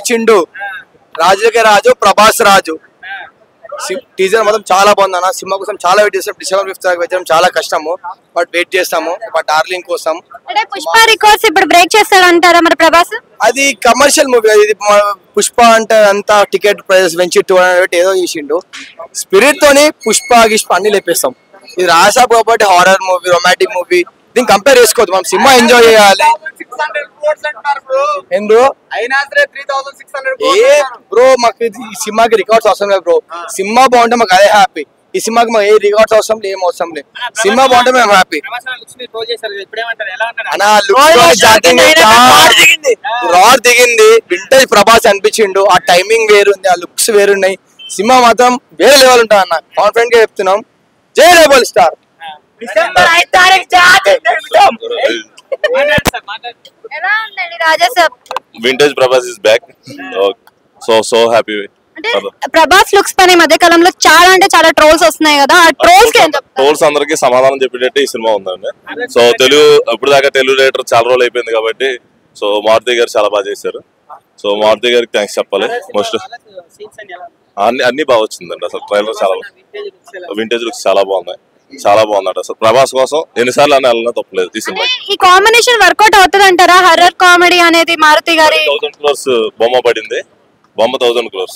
ఇచ్చిండు. రాజులకే రాజు, ప్రభాస్ రాజు. టీజర్ మాత్రం చాలా బాగుంది అన్న. సినిమా కోసం చాలా వెయిట్ చేస్తాం. December 5th దాకా వెయిట్ చేయడం చాలా కష్టము, బట్ వెయిట్ చేస్తాము. బట్ డార్లింగ్ కోసం. అంటే పుష్ప రికార్డ్స్ ఇప్పుడు బ్రేక్ చేస్తాడంటారా మరి ప్రభాస్? అది కమర్షియల్ మూవీ. ఇది పుష్ప అంటే అంతా టికెట్ ప్రైస్ పెంచి 200 ఏదో చేసిండు. స్పిరిట్ తోని పుష్ప గిష్ప అన్ని లేపేస్తాం. ఇది రాసాబ్ కాబట్టి హారర్ మూవీ, రొమాంటిక్ మూవీ, దీన్ని కంపేర్ చేసుకోవద్దు. మనం సినిమా ఎంజాయ్ చేయాలి. ఏం బ్రో బ్రో, మాకు ఈ సినిమాకి రికార్డ్స్ అవసరం లేదు బ్రో. సినిమా బాగుంటే మాకు అదే హ్యాపీ. ఈ సినిమాకి మాకు ఏ రికార్డ్స్ అవసరం లేదు, ఏం అవసరం లేదు. సినిమా బాగుంటే మేము హ్యాపీ. రాడ్ దిగింది, వింటేజ్ ప్రభాస్ అనిపించిండు. ఆ టైమింగ్ వేరుంది, ఆ లుక్స్ వేరున్నాయి. సినిమా మాత్రం వేరే లెవెల్ ఉంటుంది అన్న. కాన్ఫిడెంట్ గా చెప్తున్నాం. జై రెబల్ స్టార్. ఎలా ఉందండి రాజా సాబ్? Vintage Prabhas is back. So happy. అంటే ప్రభాస్ లుక్స్ పైన ఈ మధ్య కాలంలో చాలా అంటే చాలా ట్రోల్స్ వస్తున్నాయి కదా, ఆ ట్రోల్స్ కి ఏం చెప్తారు? ట్రోల్స్ అందరికి సమాధానం చెప్పేటట్టు ఈ సినిమా ఉందండి. సో తెలుగు ఇప్పుడు దాకా తెలుగు రైటర్ చాలా రోజులు అయిపోయింది కాబట్టి సో మారుతి గారు చాలా బాగా చేశారు. సో మారుతి గారికి థ్యాంక్స్ చెప్పాలి. మోస్ట్ అన్ని బాగా వచ్చిందండి. అసలు ట్రైలర్ చాలా వింటేజ్ లుక్స్ చాలా బాగున్నాయి, చాలా బాగుందంట. అసలు ప్రభాస్ కోసం ఎన్నిసార్లు అని వెళ్ళినా తప్పలేదు. ఈ సినిమా ఈ కాంబినేషన్ వర్కౌట్ అవుతుంది అంటారా? హర్రర్ కామెడీ అనేది మారుతి గారి 1000 crores బొమ్మ పడింది. బొమ్మ 1000 crores.